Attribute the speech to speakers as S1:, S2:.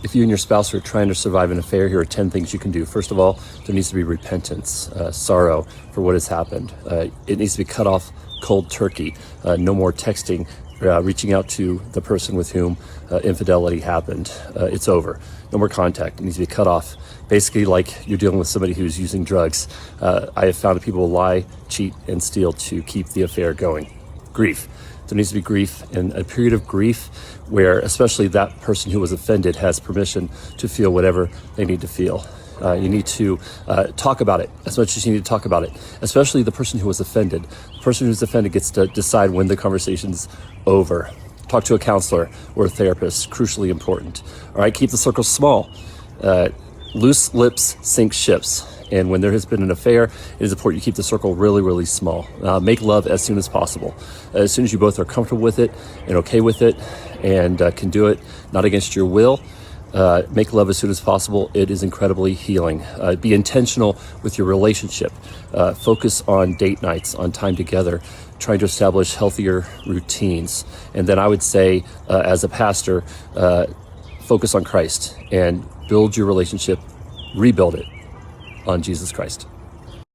S1: If you and your spouse are trying to survive an affair, here are 10 things you can do. First of all, there needs to be repentance, sorrow for what has happened. It needs to be cut off cold turkey. No more texting, reaching out to the person with whom infidelity happened. It's over. No more contact. It needs to be cut off. Basically, like you're dealing with somebody who's using drugs. I have found that people will lie, cheat, and steal to keep the affair going. Grief. There needs to be grief, and a period of grief where especially that person who was offended has permission to feel whatever they need to feel. You need to talk about it as much as you need to talk about it, especially the person who was offended. The person who's offended gets to decide when the conversation's over. Talk to a counselor or a therapist, crucially important. All right, keep the circle small. Loose lips sink ships. And when there has been an affair, it is important you keep the circle really, really small. Make love as soon as possible. As soon as you both are comfortable with it and okay with it and can do it, not against your will, make love as soon as possible. It is incredibly healing. Be intentional with your relationship. Focus on date nights, on time together, trying to establish healthier routines. And then I would say, as a pastor, focus on Christ and build your relationship, rebuild it on Jesus Christ.